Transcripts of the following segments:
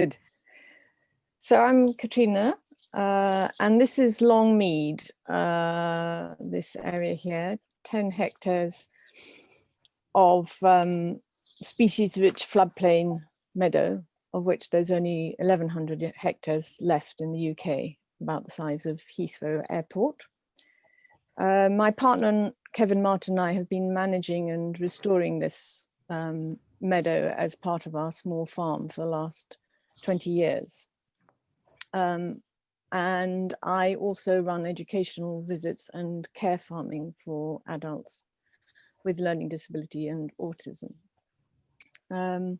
Good. So I'm Catriona, and this is Longmead, this area here, 10 hectares of species-rich floodplain meadow, of which there's only 1,100 hectares left in the UK, about the size of Heathrow Airport. My partner, Kevin Martin, and I have been managing and restoring this meadow as part of our small farm for the last 20 years. And I also run educational visits and care farming for adults with learning disability and autism. And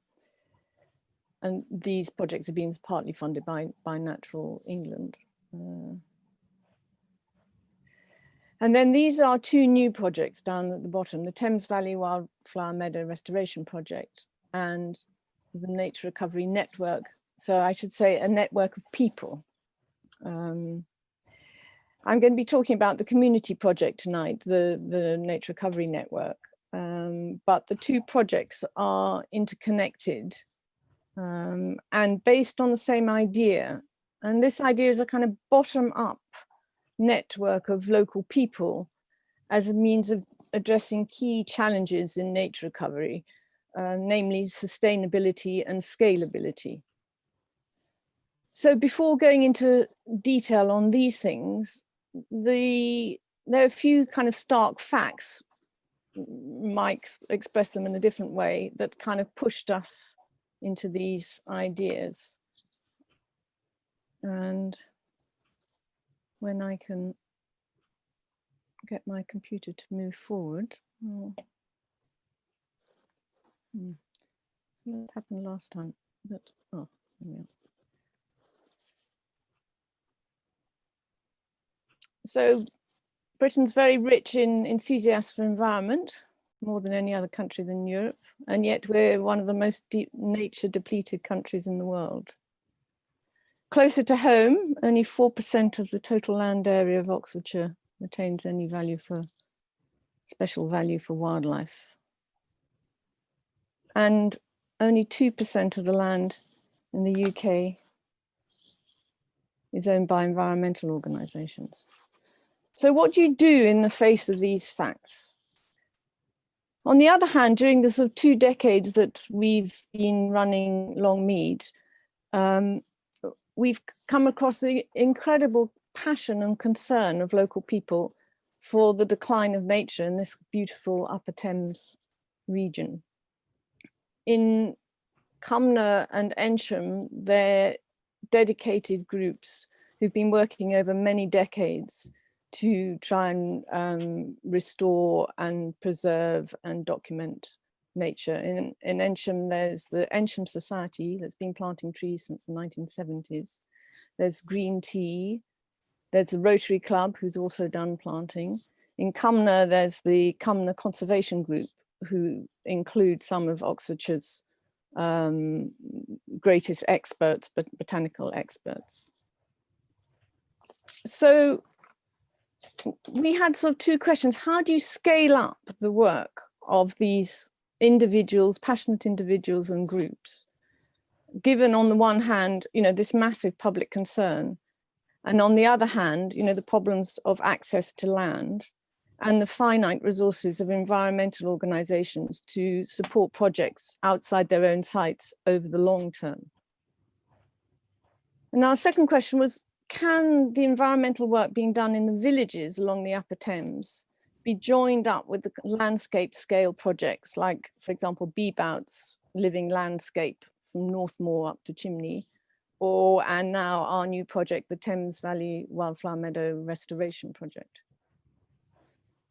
these projects have been partly funded by Natural England. And then these are two new projects down at the bottom, the Thames Valley Wildflower Meadow Restoration Project and the Nature Recovery Network. So I should say a network of people. I'm going to be talking about the community project tonight, the Nature Recovery Network. But the two projects are interconnected and based on the same idea. And this idea is a kind of bottom-up network of local people as a means of addressing key challenges in nature recovery, namely sustainability and scalability. So before going into detail on these things, there are a few kind of stark facts, Mike expressed them in a different way, that kind of pushed us into these ideas. And when I can get my computer to move forward. So that happened last time, but oh, there we are. So Britain's very rich in enthusiasts for environment, more than any other country than Europe, and yet we're one of the most nature depleted countries in the world. Closer to home, only 4% of the total land area of Oxfordshire retains any special value for wildlife. And only 2% of the land in the UK is owned by environmental organisations. So what do you do in the face of these facts? On the other hand, during the sort of 2 decades that we've been running Longmead, we've come across the incredible passion and concern of local people for the decline of nature in this beautiful Upper Thames region. In Cumnor and Eynsham, they're dedicated groups who've been working over many decades to try and restore and preserve and document nature. In Eynsham, there's the Eynsham Society that's been planting trees since the 1970s. There's Green Tea. There's the Rotary Club, who's also done planting. In Cumnor, there's the Cumnor Conservation Group, who include some of Oxfordshire's greatest experts, but botanical experts. So we had sort of 2 questions. How do you scale up the work of these individuals, passionate individuals and groups, given on the one hand, this massive public concern, and on the other hand, the problems of access to land and the finite resources of environmental organisations to support projects outside their own sites over the long term? And our second question was, can the environmental work being done in the villages along the Upper Thames be joined up with the landscape scale projects like, for example, Beebout's living landscape from Northmoor up to Chimney, and now our new project, the Thames Valley Wildflower Meadow Restoration Project?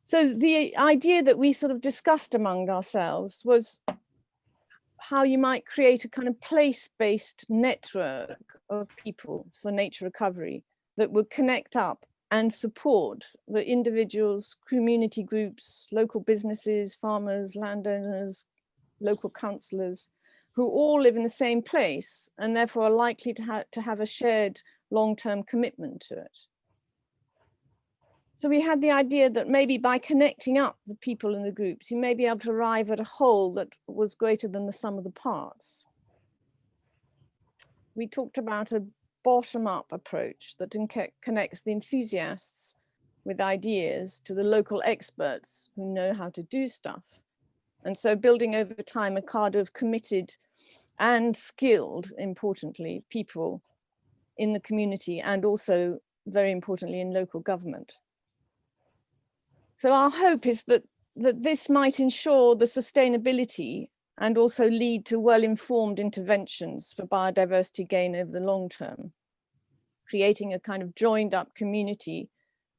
So the idea that we sort of discussed among ourselves was how you might create a kind of place-based network of people for nature recovery that would connect up and support the individuals, community groups, local businesses, farmers, landowners, local councillors, who all live in the same place and therefore are likely to have a shared long-term commitment to it. So we had the idea that maybe by connecting up the people in the groups, you may be able to arrive at a whole that was greater than the sum of the parts. we talked about a bottom-up approach that connects the enthusiasts with ideas to the local experts who know how to do stuff. And so building over time a cadre of committed and skilled, importantly, people in the community, and also very importantly in local government. So our hope is that this might ensure the sustainability and also lead to well-informed interventions for biodiversity gain over the long term, creating a kind of joined up community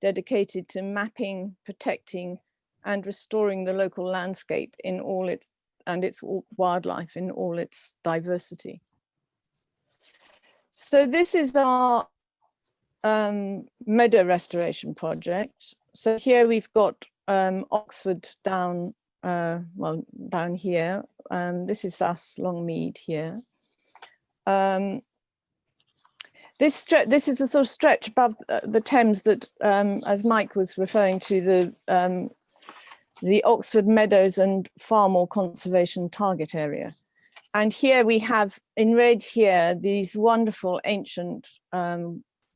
dedicated to mapping, protecting, and restoring the local landscape in all its wildlife in all its diversity. So this is our meadow restoration project. So here we've got Oxford down, down here. This is us, Longmead here. This is the sort of stretch above the Thames that, as Mike was referring to, the Oxford Meadows and Farmore Conservation Target Area. And here we have, in red here, these wonderful ancient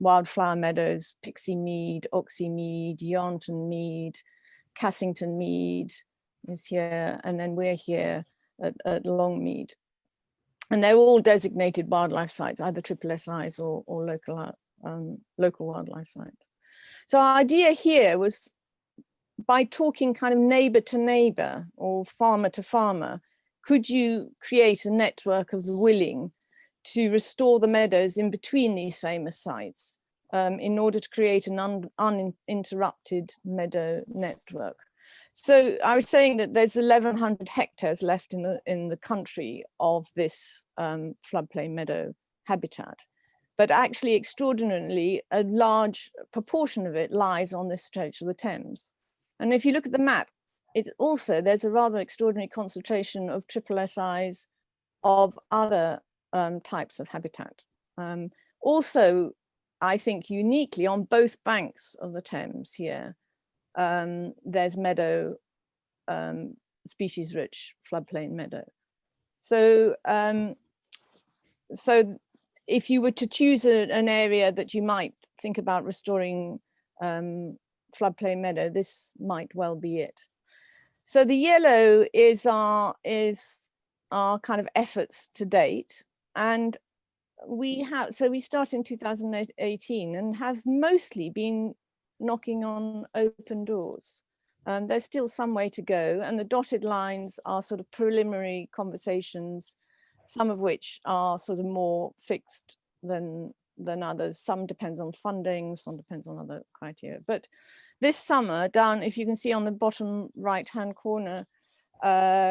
wildflower meadows: Pixie Mead, Oxy Mead, Yarnton Mead, Cassington Mead is here, and then we're here at Longmead. And they're all designated wildlife sites, either SSSIs or local wildlife sites. So our idea here was, by talking kind of neighbour to neighbour or farmer to farmer, could you create a network of the willing to restore the meadows in between these famous sites in order to create an uninterrupted meadow network? So I was saying that there's 1,100 hectares left in the country of this floodplain meadow habitat, but actually, extraordinarily, a large proportion of it lies on this stretch of the Thames. And if you look at the map, there's a rather extraordinary concentration of SSSIs, of other types of habitat. Also, I think uniquely on both banks of the Thames here, there's meadow, species-rich floodplain meadow. So, so if you were to choose an area that you might think about restoring floodplain meadow, this might well be it. So the yellow is our kind of efforts to date, and we started in 2018 and have mostly been knocking on open doors. There's still some way to go, and the dotted lines are sort of preliminary conversations, some of which are sort of more fixed than others. Some depends on funding, some depends on other criteria. But this summer, down, if you can see on the bottom right-hand corner,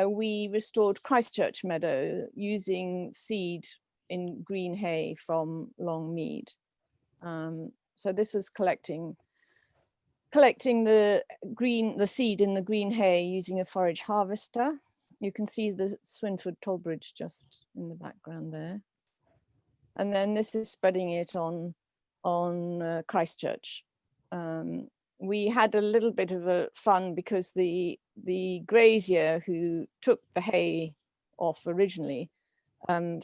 we restored Christchurch Meadow using seed in green hay from Longmead. So this was collecting the seed in the green hay using a forage harvester. You can see the Swinford Toll Bridge just in the background there. And then this is spreading it on Christchurch. We had a little bit of a fun because the grazier who took the hay off originally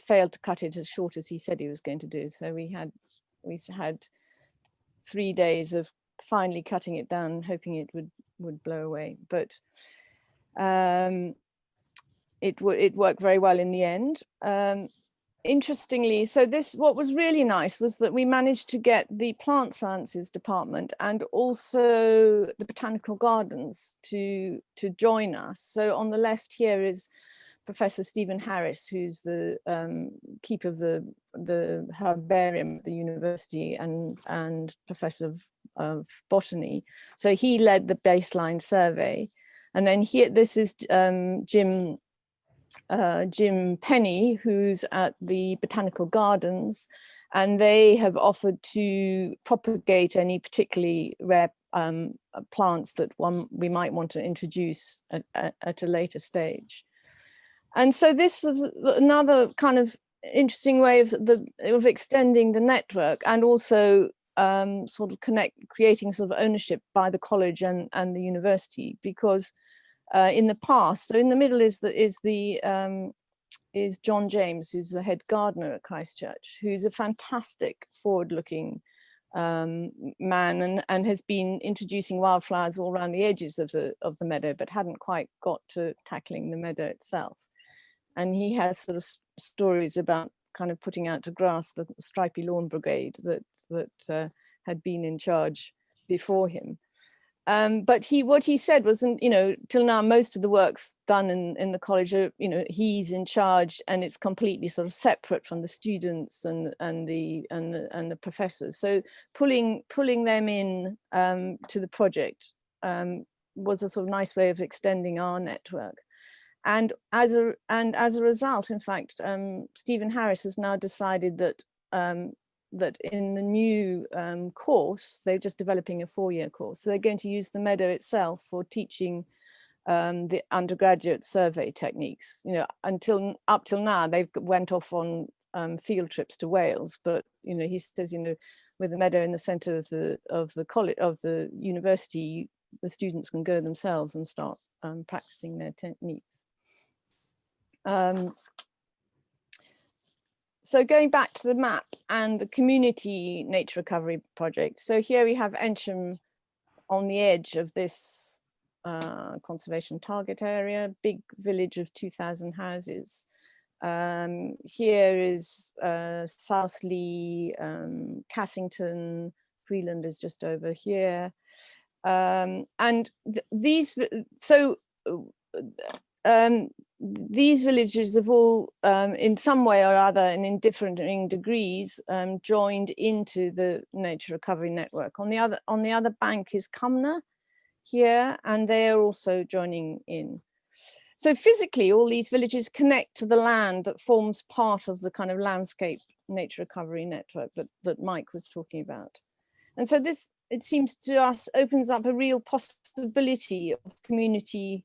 failed to cut it as short as he said he was going to do. So we had 3 days of finally cutting it down, hoping it would blow away. But it worked very well in the end. Interestingly, so what was really nice was that we managed to get the plant sciences department and also the botanical gardens to join us. So on the left here is Professor Stephen Harris, who's the keeper of the herbarium at the university and professor of botany. So he led the baseline survey. And then here, this is Jim Penny, who's at the Botanical Gardens, and they have offered to propagate any particularly rare plants that we might want to introduce at a later stage. And so this was another kind of interesting way of extending the network, and also sort of creating sort of ownership by the college and the university, because in the past, so in the middle is the is John James, who's the head gardener at Christchurch, who's a fantastic forward-looking man, and has been introducing wildflowers all around the edges of the meadow, but hadn't quite got to tackling the meadow itself. And he has sort of stories about kind of putting out to grass the stripy lawn brigade that had been in charge before him. But what he said was, till now most of the work's done in the college. He's in charge, and it's completely sort of separate from the students and the professors. So pulling them in to the project was a sort of nice way of extending our network. And as a result, in fact, Stephen Harris has now decided that that in the new course, they're just developing a 4-year course. So they're going to use the meadow itself for teaching the undergraduate survey techniques. Up till now, they've went off on field trips to Wales, but he says, with the meadow in the centre of the college, of the university, the students can go themselves and start practicing their techniques. So going back to the map and the community nature recovery project. So here we have Eynsham on the edge of this conservation target area, big village of 2,000 houses. Here is Southleigh, Cassington, Freeland is just over here. These villages have all, in some way or other, and in differing degrees, joined into the nature recovery network. On the other bank is Cumnor here, and they are also joining in. So physically, all these villages connect to the land that forms part of the kind of landscape nature recovery network that Mike was talking about. And so this, it seems to us, opens up a real possibility of community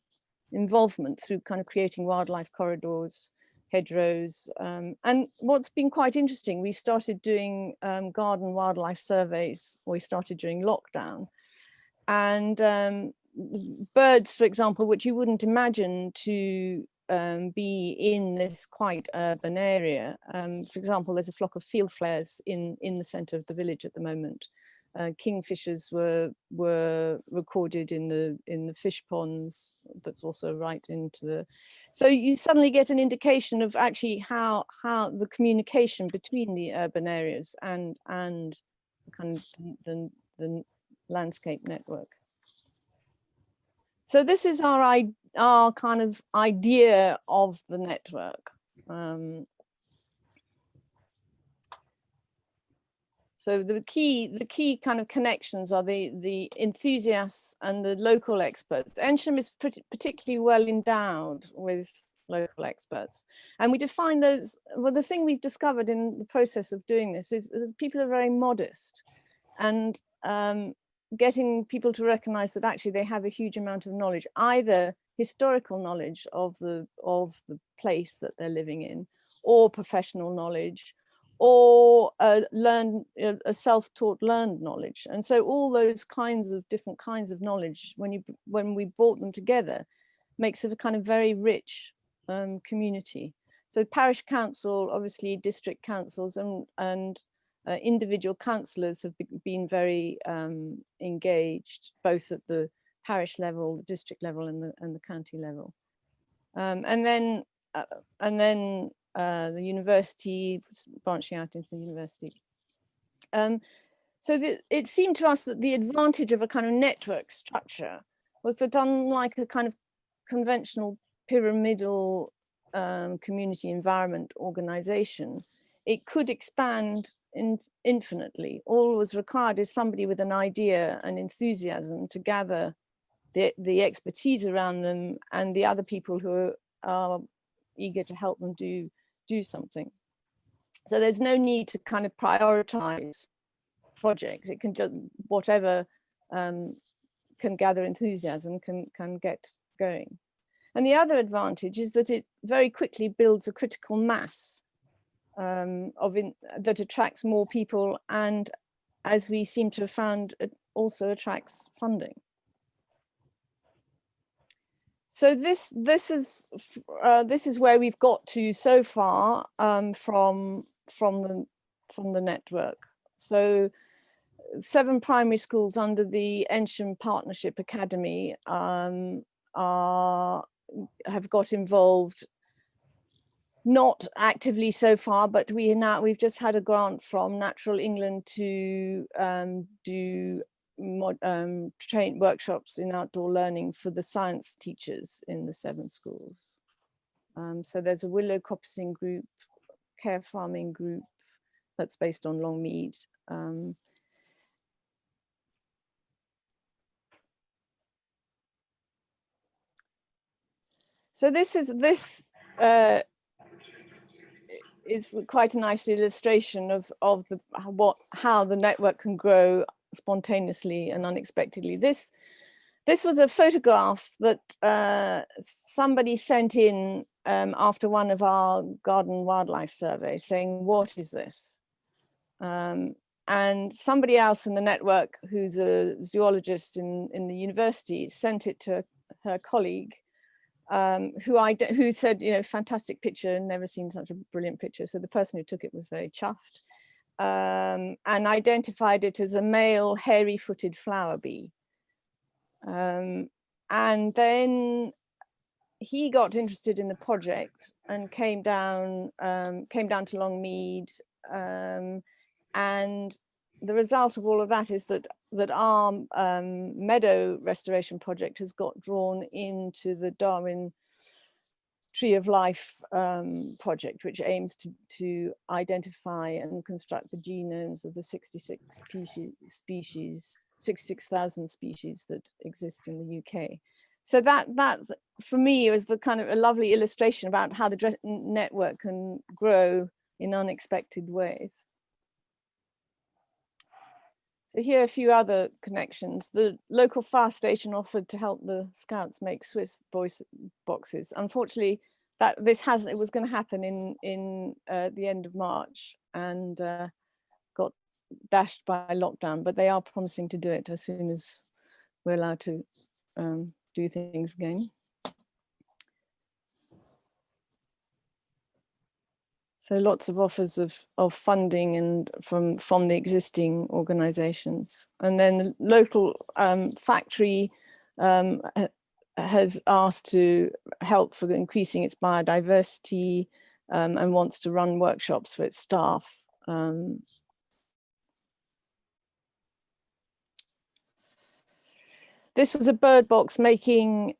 involvement through kind of creating wildlife corridors, hedgerows. And what's been quite interesting, we started doing garden wildlife surveys. We started during lockdown. And birds, for example, which you wouldn't imagine to be in this quite urban area. For example, there's a flock of field flares in the centre of the village at the moment. Kingfishers were recorded in the fish ponds. That's also right into the. So you suddenly get an indication of actually how the communication between the urban areas and kind of the landscape network. So this is our kind of idea of the network. So the key kind of connections are the enthusiasts and the local experts. Eynsham is particularly well endowed with local experts. And we define those, well, the thing we've discovered in the process of doing this is that people are very modest, and getting people to recognize that actually they have a huge amount of knowledge, either historical knowledge of the place that they're living in, or professional knowledge, or a self-taught learned knowledge. And so all those different kinds of knowledge, when we brought them together, makes it a kind of very rich community. So parish council, obviously district councils and individual councillors have been very engaged, both at the parish level, the district level, and the county level. And then the university, branching out into the university. So it seemed to us that the advantage of a kind of network structure was that, unlike a kind of conventional pyramidal community environment organization, it could expand infinitely. All was required is somebody with an idea and enthusiasm to gather the expertise around them and the other people who are eager to help them do something. So there's no need to kind of prioritize projects. It can just, whatever can gather enthusiasm can get going. And the other advantage is that it very quickly builds a critical mass that attracts more people, and, as we seem to have found, it also attracts funding. So this is where we've got to so far from the network. So 7 primary schools under the Eynsham Partnership Academy have got involved, not actively so far, but we've just had a grant from Natural England to do train workshops in outdoor learning for the science teachers in the 7 schools. So there's a willow coppicing group, care farming group that's based on Longmead. So this is quite a nice illustration of how the network can grow spontaneously and unexpectedly. This was a photograph that somebody sent in after one of our garden wildlife surveys, saying, "What is this?" And somebody else in the network, who's a zoologist in the university, sent it to her colleague, who said, you know, fantastic picture, never seen such a brilliant picture. So the person who took it was very chuffed, and identified it as a male hairy-footed flower bee. And then he got interested in the project and came down to Longmead, and the result of all of that is that our meadow restoration project has got drawn into the Darwin Tree of Life project, which aims to identify and construct the genomes of the 66,000 species that exist in the UK. So that for me was the kind of a lovely illustration about how the network can grow in unexpected ways. So here are a few other connections. The local fire station offered to help the Scouts make Swiss voice boxes. Unfortunately, it was going to happen in the end of March and got dashed by lockdown, but they are promising to do it as soon as we're allowed to do things again. So lots of offers of funding and from the existing organizations. And then the local factory has asked to help for increasing its biodiversity and wants to run workshops for its staff. This was a bird box making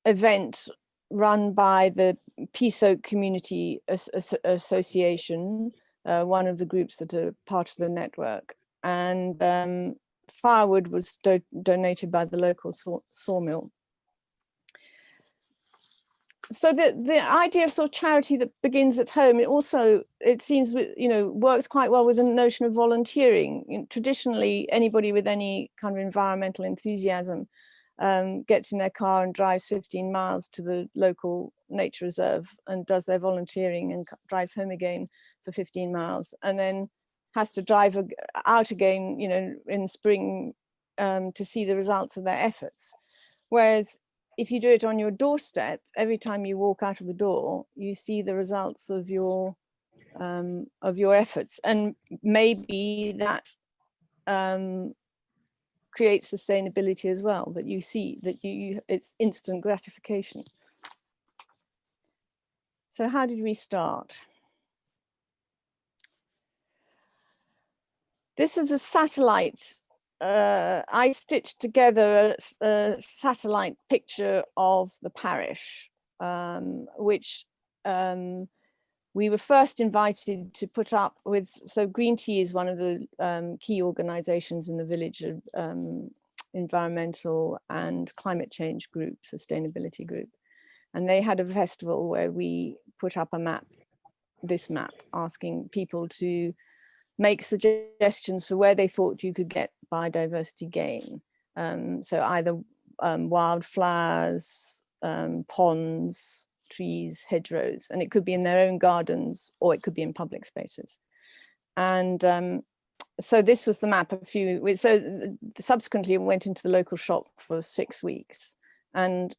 event run by the Peace Oak Community Association, one of the groups that are part of the network. And firewood was donated by the local sawmill. So the idea of sort of charity that begins at home, it seems, you know, works quite well with the notion of volunteering. Traditionally, anybody with any kind of environmental enthusiasm gets in their car and drives 15 miles to the local nature reserve and does their volunteering and drives home again for 15 miles, and then has to drive out again, you know, in spring to see the results of their efforts. Whereas if you do it on your doorstep, every time you walk out of the door, you see the results of your efforts, and maybe that creates sustainability as well. That you see that it's instant gratification. So how did we start? This was a satellite. I stitched together a satellite picture of the parish, which we were first invited to put up with. So Green Tea is one of the key organizations in the village, environmental and climate change group, sustainability group. And they had a festival where we put up a map, this map, asking people to make suggestions for where they thought you could get biodiversity gain. So either wildflowers, ponds, trees, hedgerows, and it could be in their own gardens or it could be in public spaces. And so this was the map. So subsequently it went into the local shop for 6 weeks, and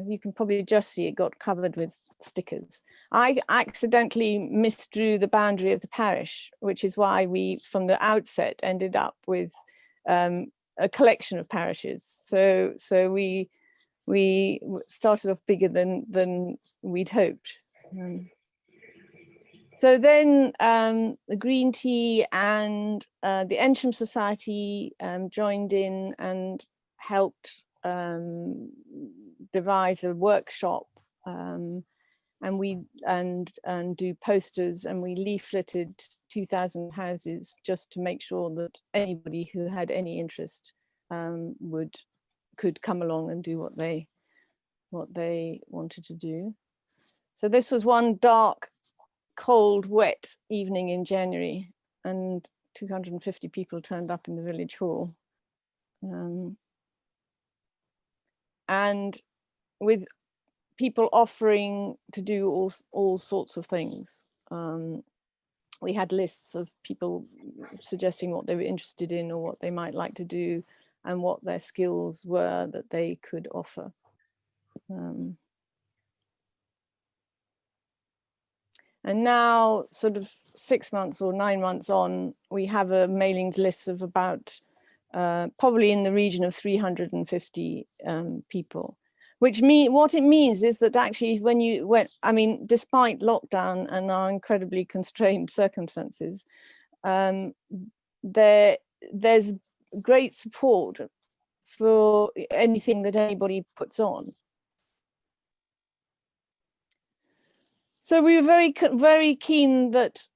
you can probably just see it got covered with stickers. I accidentally misdrew the boundary of the parish, which is why we, from the outset, ended up with a collection of parishes. So we started off bigger than we'd hoped. So then the Green Tea and the Eynsham Society joined in and helped devise a workshop, and do posters, and we leafleted 2,000 houses just to make sure that anybody who had any interest could come along and do what they wanted to do. So this was one dark, cold, wet evening in January, and 250 people turned up in the village hall. And with people offering to do all sorts of things. We had lists of people suggesting what they were interested in or what they might like to do and what their skills were that they could offer. And now, sort of 6 months or 9 months on, we have a mailing list of about probably in the region of 350 people. Which what it means is that actually I mean, despite lockdown and our incredibly constrained circumstances, there's great support for anything that anybody puts on. So we were very keen that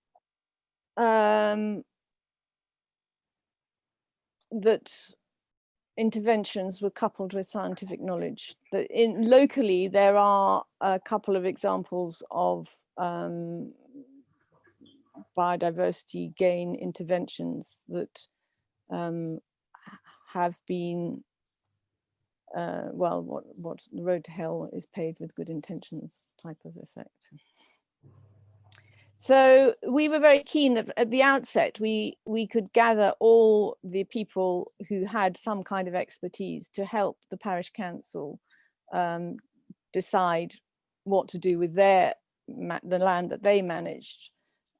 that interventions were coupled with scientific knowledge. That locally there are a couple of examples of biodiversity gain interventions that have been well, what the road to hell is paved with good intentions type of effect. So we were very keen that at the outset we could gather all the people who had some kind of expertise to help the parish council decide what to do with the land that they managed,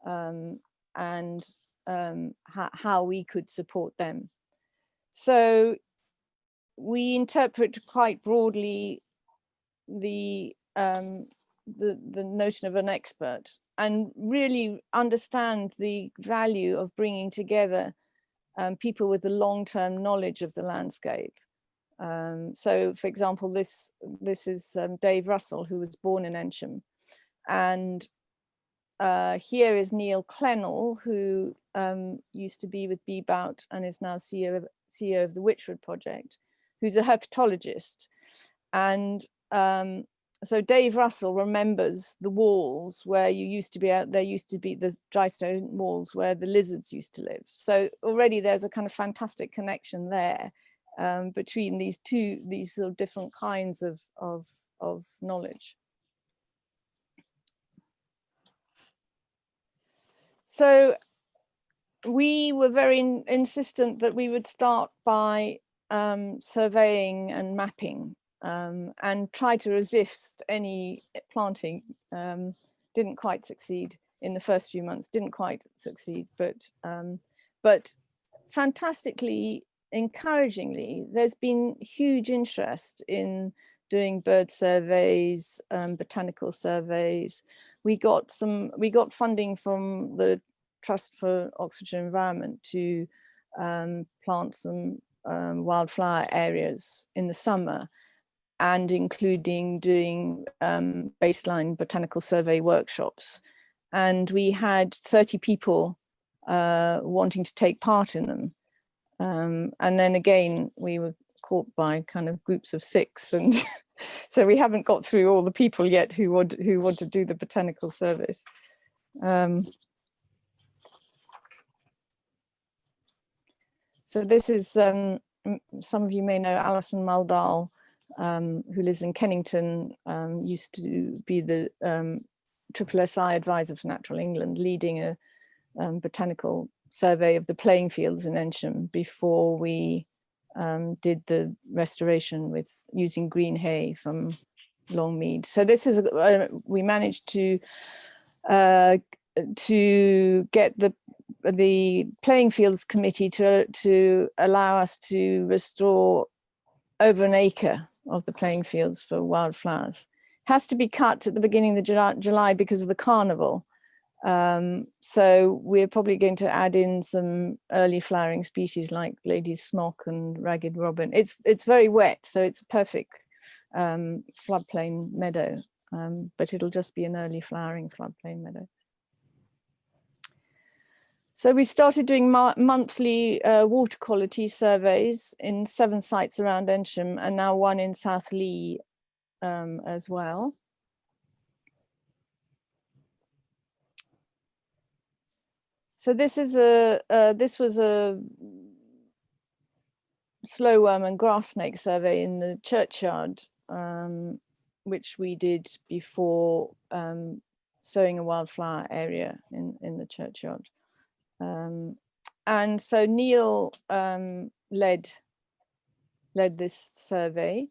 and how we could support them. So we interpret quite broadly the notion of an expert, and really understand the value of bringing together people with the long-term knowledge of the landscape. So, for example, this is Dave Russell, who was born in Eynsham, and here is Neil Clennell, who used to be with Beebout and is now CEO of the Witchwood Project, who's a herpetologist. And so Dave Russell remembers the walls where there used to be the dry stone walls where the lizards used to live. So already there's a kind of fantastic connection there between these sort of different kinds of knowledge. So we were very insistent that we would start by surveying and mapping, and try to resist any planting. Didn't quite succeed in the first few months, but fantastically, encouragingly, there's been huge interest in doing bird surveys, botanical surveys. We got funding from the Trust for Oxfordshire Environment to plant some wildflower areas in the summer, and including doing baseline botanical survey workshops. And we had 30 people wanting to take part in them. And then again, we were caught by kind of groups of 6, and so we haven't got through all the people yet who want to do the botanical surveys. So this is, some of you may know Alison Muldall, who lives in Kennington, used to be the SSSI advisor for Natural England, leading a botanical survey of the playing fields in Eynsham before we did the restoration with using green hay from Longmead. So this is we managed to get the playing fields committee to allow us to restore over an acre of the playing fields for wildflowers. Has to be cut at the beginning of July because of the carnival. So we're probably going to add in some early flowering species like lady's smock and ragged robin. It's very wet, so it's a perfect floodplain meadow, but it'll just be an early flowering floodplain meadow. So we started doing monthly water quality surveys in 7 sites around Eynsham, and now 1 in South Lee as well. So this is this was a slowworm and grass snake survey in the churchyard, which we did before sowing a wildflower area in the churchyard. And so Neil led this survey.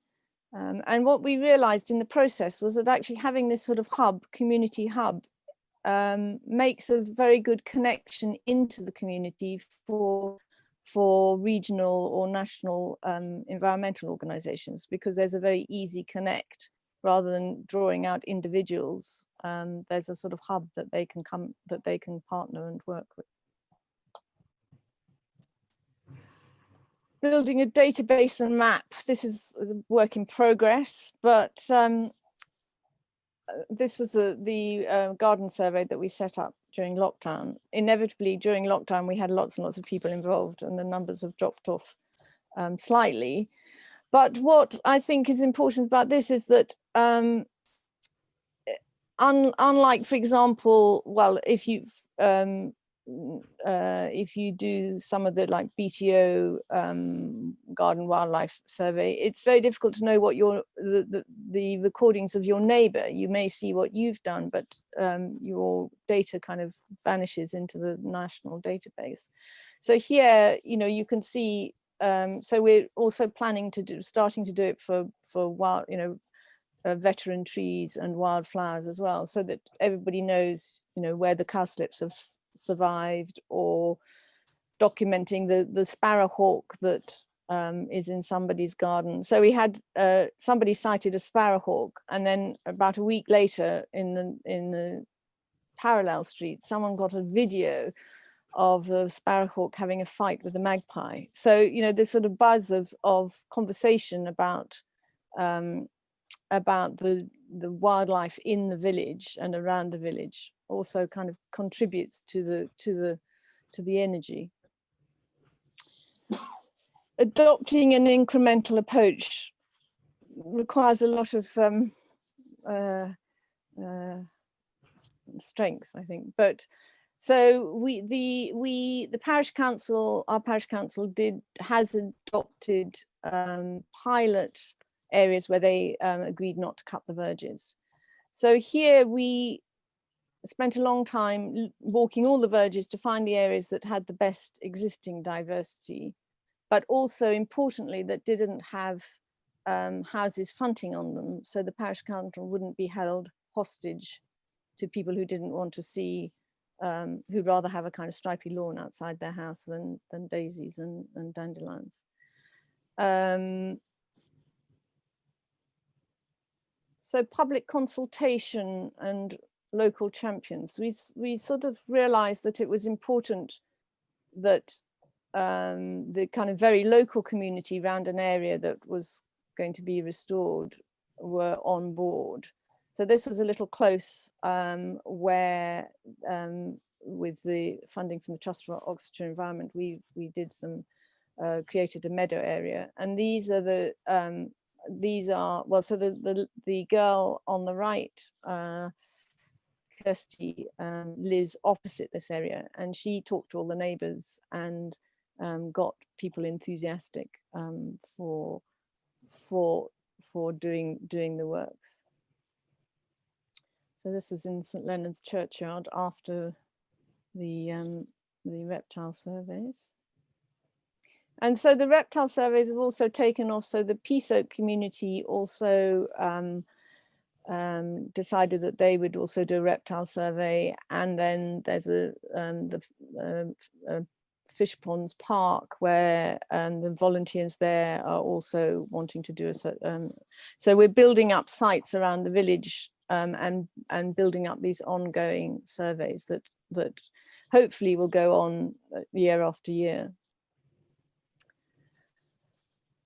And what we realized in the process was that actually having this sort of hub, community hub, makes a very good connection into the community for regional or national environmental organizations, because there's a very easy connect rather than drawing out individuals. There's a sort of hub that they can partner and work with. Building a database and map. This is a work in progress, but this was the garden survey that we set up during lockdown. Inevitably, during lockdown, we had lots and lots of people involved, and the numbers have dropped off slightly. But what I think is important about this is that unlike, for example, well, if you do some of the like BTO garden wildlife survey, it's very difficult to know what the recordings of your neighbor. You may see what you've done, but your data kind of vanishes into the national database. So here, you can see, so we're also starting to do it for wild, veteran trees and wildflowers as well, so that everybody knows, where the cowslips have survived, or documenting the sparrowhawk that is in somebody's garden. So we had somebody sighted a sparrowhawk, and then about a week later in the parallel street, someone got a video of a sparrowhawk having a fight with a magpie. So this sort of buzz of conversation about the wildlife in the village and around the village also kind of contributes to the energy. Adopting an incremental approach requires a lot of strength, I think. But so the parish council, our parish council has adopted pilot areas where they agreed not to cut the verges. So here we spent a long time walking all the verges to find the areas that had the best existing diversity, but also importantly that didn't have houses fronting on them, so the parish council wouldn't be held hostage to people who didn't want to see, who'd rather have a kind of stripy lawn outside their house than daisies and dandelions. So public consultation and local champions. We sort of realized that it was important that the kind of very local community around an area that was going to be restored were on board. So this was a little close, where with the funding from the Trust for Oxfordshire Environment, we did some, created a meadow area. And these are well, so the girl on the right, Kirsty, lives opposite this area, and she talked to all the neighbours and got people enthusiastic for doing the works. So this was in St Leonard's Churchyard after the reptile surveys. And so the reptile surveys have also taken off. So the Peace Oak community also decided that they would also do a reptile survey. And then there's the Fish Ponds Park, where the volunteers there are also wanting to do so we're building up sites around the village, and building up these ongoing surveys that hopefully will go on year after year.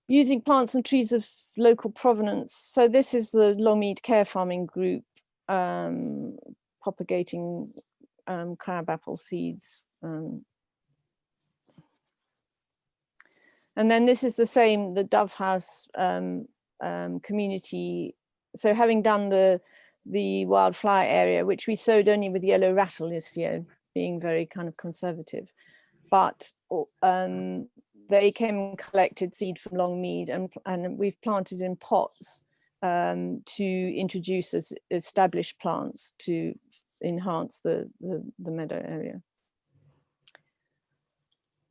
Using plants and trees of local provenance. So this is the Longmead Care Farming Group, propagating crabapple seeds. And then this is the same, the Dove House community. So having done the wildflower area, which we sowed only with yellow rattle this year, being very kind of conservative, but they came and collected seed from Longmead, and we've planted in pots to introduce as established plants to enhance the meadow area.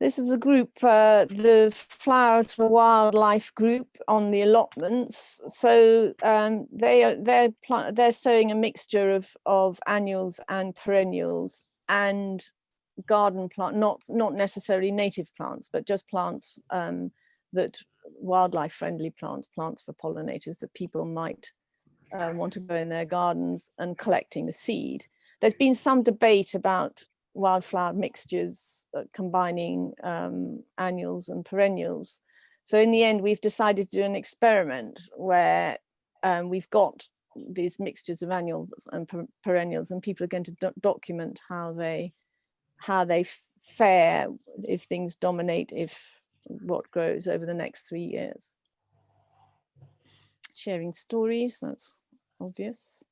This is a group, the Flowers for Wildlife group on the allotments. So they're sowing a mixture of annuals and perennials and garden plant, not necessarily native plants, but just plants that wildlife friendly plants for pollinators that people might want to grow in their gardens, and collecting the seed. There's been some debate about wildflower mixtures, combining annuals and perennials. So in the end, we've decided to do an experiment where we've got these mixtures of annuals and perennials, and people are going to document how they fare, if things dominate, if what grows over the next 3 years. Sharing stories, that's obvious.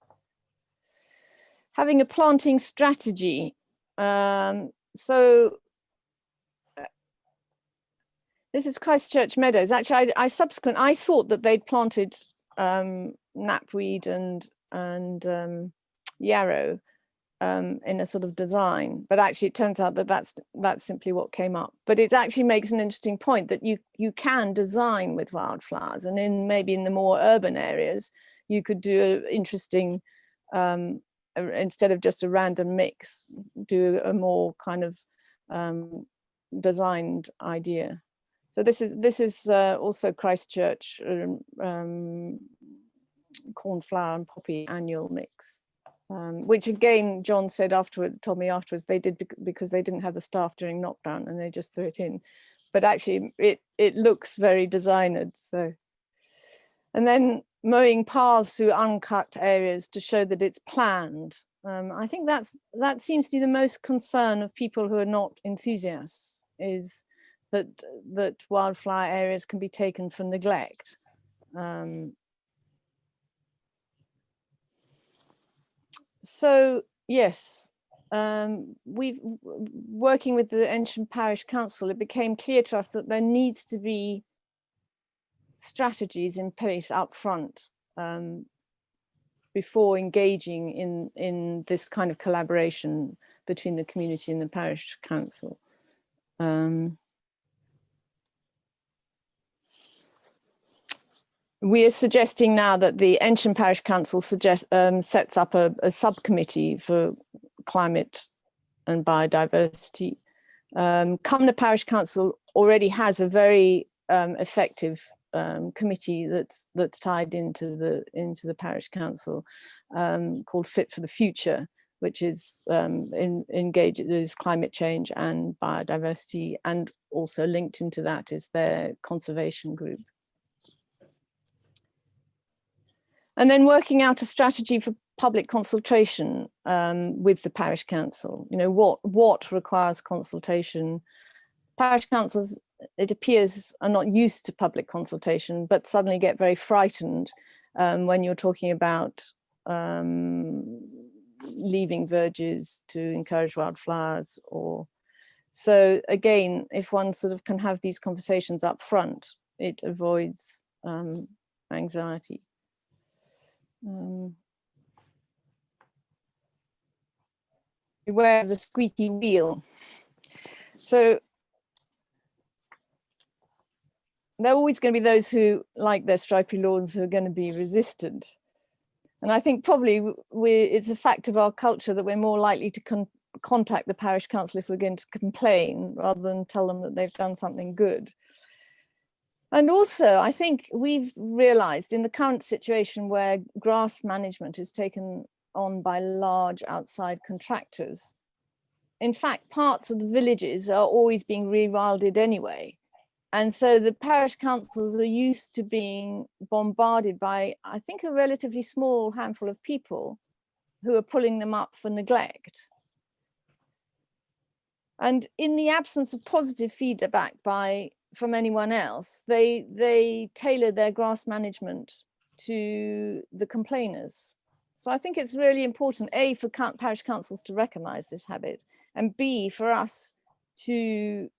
Having a planting strategy. So this is Christchurch Meadows. Actually, I thought that they'd planted knapweed and yarrow in a sort of design, but actually it turns out that that's simply what came up. But it actually makes an interesting point that you can design with wildflowers, and maybe in the more urban areas you could do an interesting, instead of just a random mix, do a more kind of designed idea. So this is also Christchurch cornflower and poppy annual mix, which again John said told me afterwards they did because they didn't have the staff during lockdown, and they just threw it in. But actually it looks very designered. So, and then mowing paths through uncut areas to show that it's planned. I think that seems to be the most concern of people who are not enthusiasts, is that wildflower areas can be taken for neglect. So yes, working with the Eynsham Parish Council, it became clear to us that there needs to be strategies in place up front before engaging in this kind of collaboration between the community and the parish council. We are suggesting now that the Eynsham Parish Council sets up a subcommittee for climate and biodiversity. Cumnor Parish Council already has a very effective committee that's tied into the parish council, called Fit for the Future, which is engages climate change and biodiversity, and also linked into that is their conservation group. And then working out a strategy for public consultation with the parish council. You know, what requires consultation. Parish councils, it appears, are not used to public consultation, but suddenly get very frightened when you're talking about leaving verges to encourage wildflowers. So again, if one sort of can have these conversations up front, it avoids anxiety. Beware of the squeaky wheel. So there are always going to be those who like their stripy lawns who are going to be resistant. And I think probably it's a fact of our culture that we're more likely to contact the parish council if we're going to complain rather than tell them that they've done something good. And also, I think we've realised in the current situation where grass management is taken on by large outside contractors, in fact, parts of the villages are always being rewilded anyway. And so the parish councils are used to being bombarded by, I think, a relatively small handful of people who are pulling them up for neglect. And in the absence of positive feedback from anyone else, they tailor their grass management to the complainers. So I think it's really important, A, for parish councils to recognise this habit, and B, for us to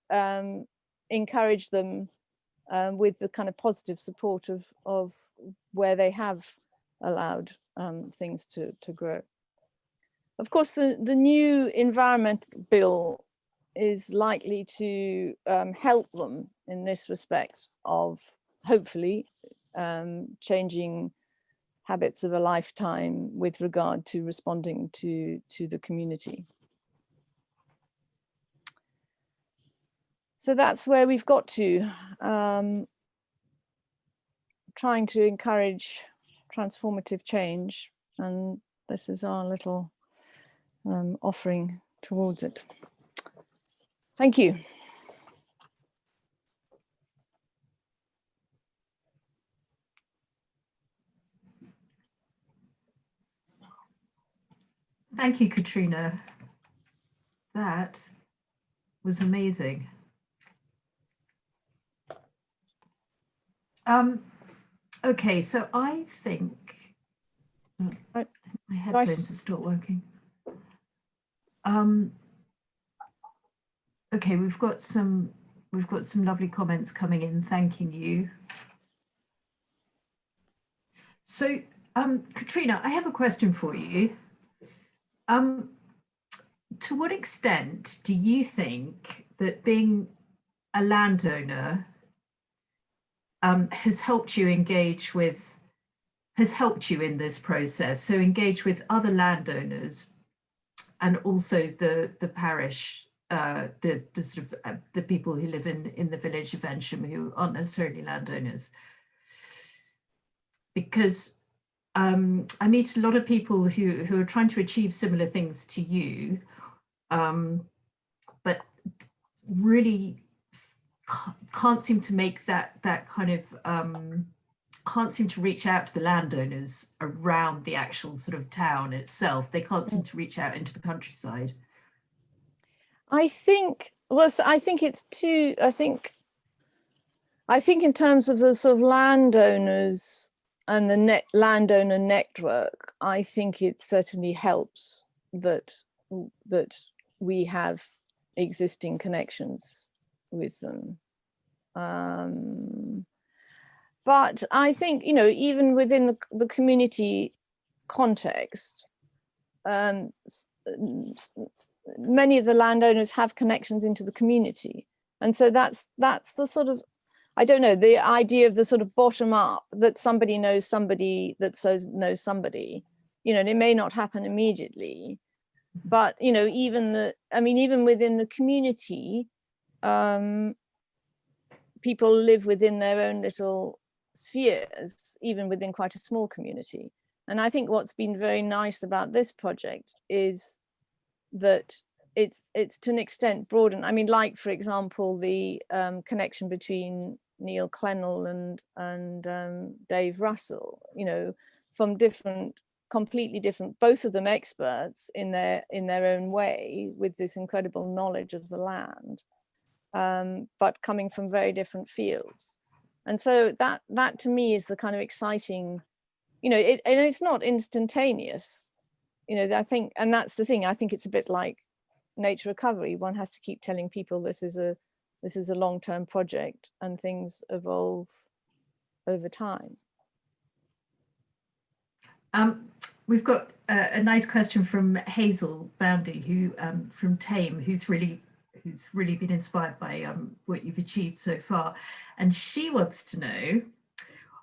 encourage them with the kind of positive support of where they have allowed things to grow. Of course, the new environment bill is likely to help them in this respect of hopefully changing habits of a lifetime with regard to responding to the community. So that's where we've got to, trying to encourage transformative change, and this is our little offering towards it. Thank you. Thank you, Catriona. That was amazing. Okay, so I think my headphones have stopped working. Okay, we've got some lovely comments coming in, thanking you. So, Catriona, I have a question for you. To what extent do you think that being a landowner has helped you in this process? So engage with other landowners and also the parish, the sort of the people who live in the village of Eynsham who aren't necessarily landowners. Because I meet a lot of people who are trying to achieve similar things to you, but really can't seem to make that kind of, can't seem to reach out to the landowners around the actual sort of town itself. They can't seem to reach out into the countryside. I think, well, I think it's two, I think in terms of the sort of landowners and the landowner network, I think it certainly helps that we have existing connections with them. But I think, you know, even within the community context, many of the landowners have connections into the community. And so that's the sort of, I don't know, the idea of the sort of bottom up, that somebody knows somebody that knows somebody, you know, and it may not happen immediately, but, you know, even within the community, people live within their own little spheres, even within quite a small community. And I think what's been very nice about this project is that it's to an extent broadened. I mean, like, for example, the connection between Neil Clennell and Dave Russell, you know, from completely different, both of them experts in their own way, with this incredible knowledge of the land, but coming from very different fields. And so that to me is the kind of exciting, you know, and it's not instantaneous, you know, I think, and that's the thing, I think it's a bit like nature recovery. One has to keep telling people this is a long-term project and things evolve over time. We've got a nice question from Hazel Boundy, who from Thames, who's really been inspired by what you've achieved so far, and she wants to know,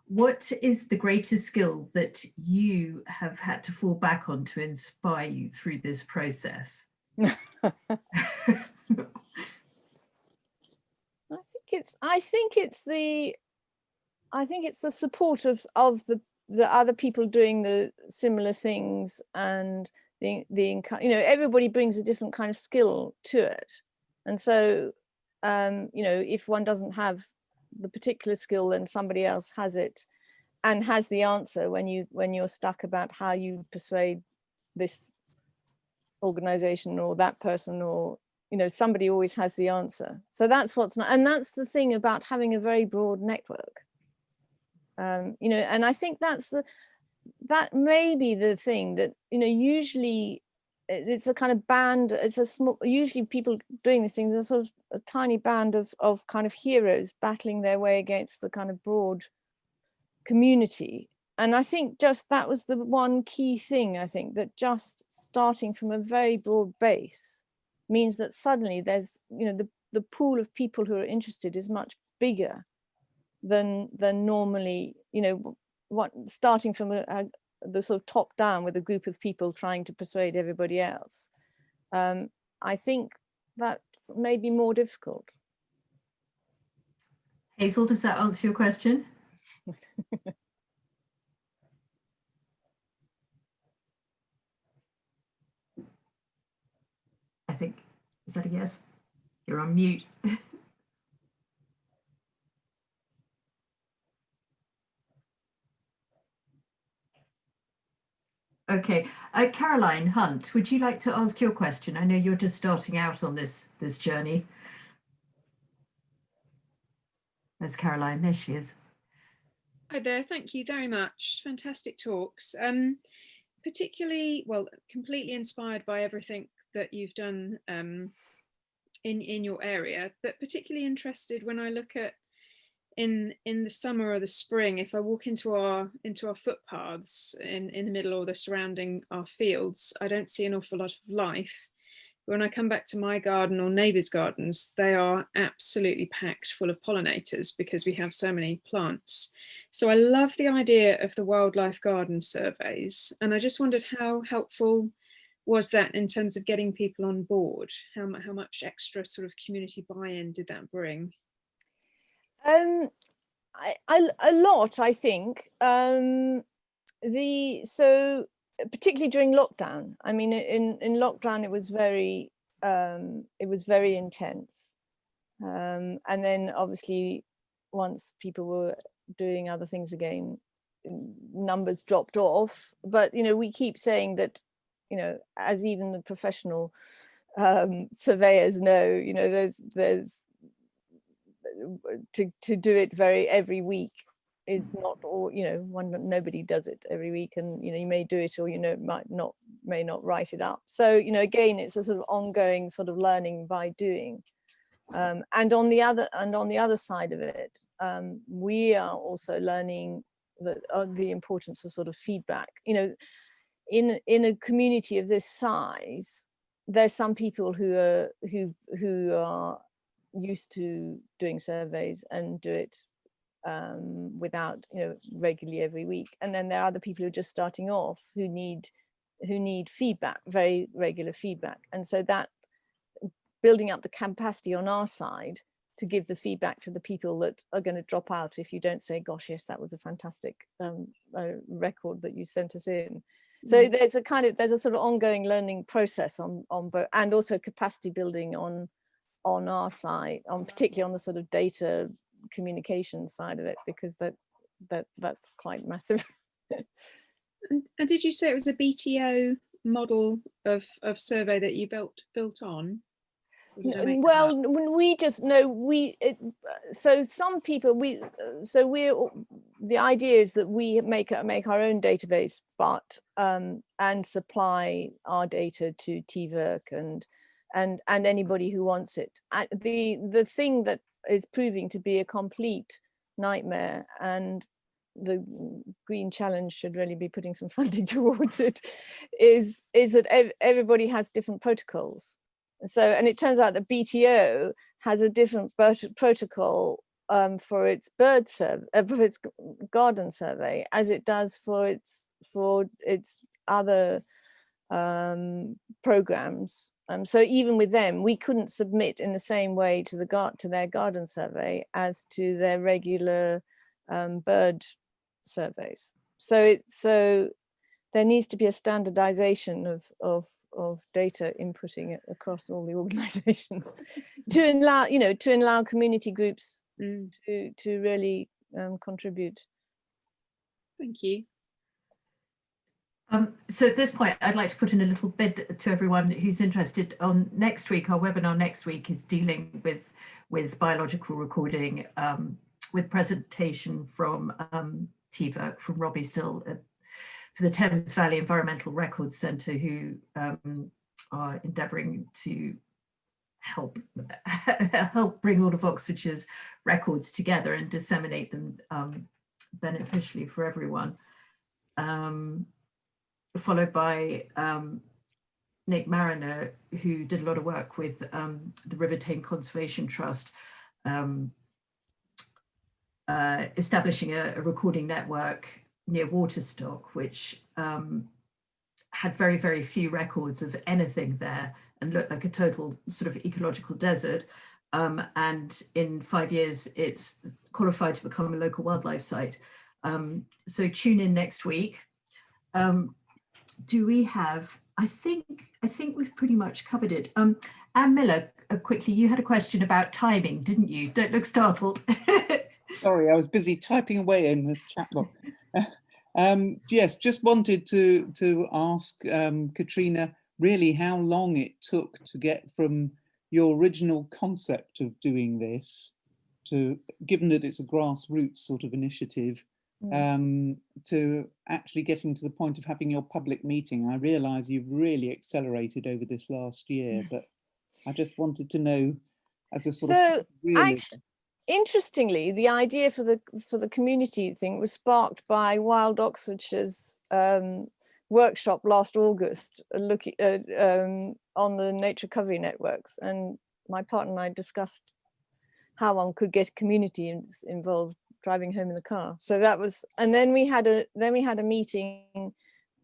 What is the greatest skill that you have had to fall back on to inspire you through this process? I think it's the support of the other people doing the similar things, and everybody brings a different kind of skill to it, and so if one doesn't have the particular skill, then somebody else has it and has the answer when you're stuck about how you persuade this organization or that person, or somebody always has the answer. So that's and that's the thing about having a very broad network. And I think that may be the thing that usually it's a kind of band. It's a small. Usually people doing these things are sort of a tiny band of kind of heroes battling their way against the kind of broad community. And I think just that was the one key thing. I think that just starting from a very broad base means that suddenly there's the pool of people who are interested is much bigger than normally, starting from the sort of top down with a group of people trying to persuade everybody else. I think that's maybe more difficult. Hazel, does that answer your question? I think, is that a yes? You're on mute. Okay, Caroline Hunt, would you like to ask your question? I know you're just starting out on this journey. There's Caroline, there she is. Hi there, thank you very much. Fantastic talks. Particularly, well, completely inspired by everything that you've done in your area, but particularly interested when I look at in the summer or the spring, if I walk into our footpaths in the middle or the surrounding our fields, I don't see an awful lot of life. When I come back to my garden or neighbours' gardens, they are absolutely packed full of pollinators because we have so many plants. So I love the idea of the wildlife garden surveys, and I just wondered how helpful was that in terms of getting people on board? How much extra sort of community buy-in did that bring? A lot, I think. So particularly during lockdown. I mean, in lockdown, it was very intense. And then obviously, once people were doing other things again, numbers dropped off. But we keep saying that, as even the professional surveyors know, there's to do it every week is not, or nobody does it every week, and you may do it or may not write it up. So again, it's a sort of ongoing sort of learning by doing. And on the other side of it, we are also learning the importance of sort of feedback. In a community of this size, there's some people who are used to doing surveys and do it without regularly every week, and then there are other people who are just starting off who need feedback, very regular feedback. And so that building up the capacity on our side to give the feedback to the people that are going to drop out if you don't say, gosh, yes, that was a fantastic record that you sent us in. So there's a sort of ongoing learning process on both, and also capacity building on our side, particularly on the sort of data communication side of it, because that's quite massive. And did you say it was a BTO model of survey that you built on? Well, when we just know so some people the idea is that we make our own database, but and supply our data to TVERC and anybody who wants it. The thing that is proving to be a complete nightmare, and the Green Challenge should really be putting some funding towards it, is that everybody has different protocols. So, and it turns out that BTO has a different protocol for its bird survey, for its garden survey, as it does for its other programs. So even with them, we couldn't submit in the same way to their garden survey as to their regular bird surveys. So there needs to be a standardization of data inputting it across all the organizations to allow community groups to really contribute. Thank you. So at this point, I'd like to put in a little bid to everyone who's interested. On next week, our webinar next week is dealing with biological recording, with presentation from Tiva, from Robbie Still for the Thames Valley Environmental Records Centre, who are endeavouring to help bring all of Oxfordshire's records together and disseminate them beneficially for everyone. Followed by Nick Mariner, who did a lot of work with the River Tame Conservation Trust, establishing a recording network near Waterstock, which had very, very few records of anything there and looked like a total sort of ecological desert. And in 5 years, it's qualified to become a local wildlife site. So tune in next week. Do we have, I think we've pretty much covered it. Anne Miller, quickly, you had a question about timing, didn't you? Don't look startled. Sorry, I was busy typing away in the chat box. Yes, just wanted to ask Catriona really how long it took to get from your original concept of doing this to, given that it's a grassroots sort of initiative, to actually getting to the point of having your public meeting. I realise you've really accelerated over this last year, but I just wanted to know as a sort of realism. Interestingly, the idea for the community thing was sparked by Wild Oxfordshire's workshop last August, looking on the nature recovery networks, and my partner and I discussed how one could get community involved driving home in the car. So that was, and then we had a meeting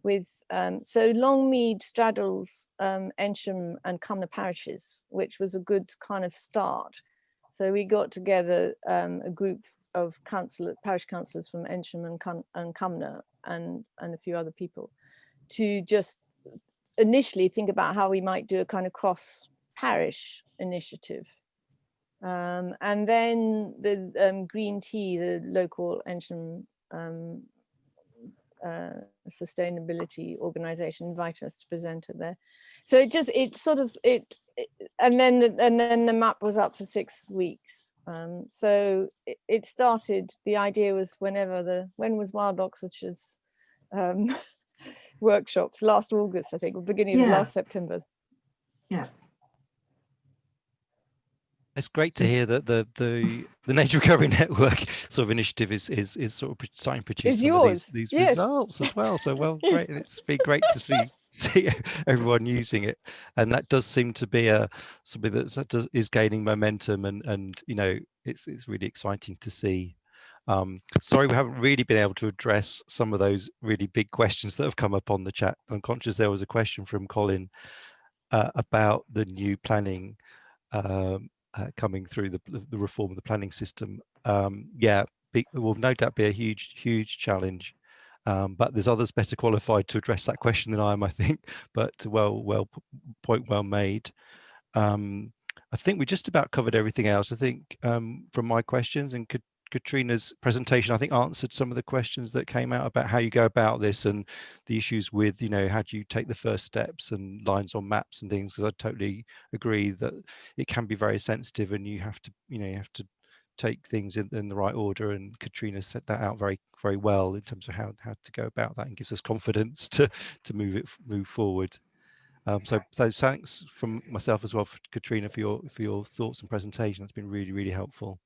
with so Longmead straddles Eynsham and Cumnor parishes, which was a good kind of start. So we got together a group of parish councillors from Eynsham and Cumnor and a few other people to just initially think about how we might do a kind of cross parish initiative. And then the Green Tea, the local Eynsham sustainability organization, invited us to present it there. So and then the map was up for 6 weeks. So it started, the idea was when was Wild Oxfordshire's workshops? Last August, I think, or beginning of last September. Yeah. It's great to hear that the Nature Recovery Network sort of initiative is sort of starting to produce some of these results as well. So great. It's been great to see everyone using it, and that does seem to be something that is gaining momentum, and you know it's really exciting to see. Sorry, we haven't really been able to address some of those really big questions that have come up on the chat. I'm conscious there was a question from Colin about the new planning. Coming through the reform of the planning system. Will no doubt be a huge challenge, but there's others better qualified to address that question than I am, I think. But point well made. I think we just about covered everything else. I think from my questions and Catriona's presentation, I think answered some of the questions that came out about how you go about this and the issues with, you know, how do you take the first steps and lines on maps and things, because I totally agree that it can be very sensitive and you have to take things in the right order, and Catriona set that out very well in terms of how to go about that, and gives us confidence to move forward. So thanks from myself as well, Catriona, for your thoughts and presentation. It's been really helpful.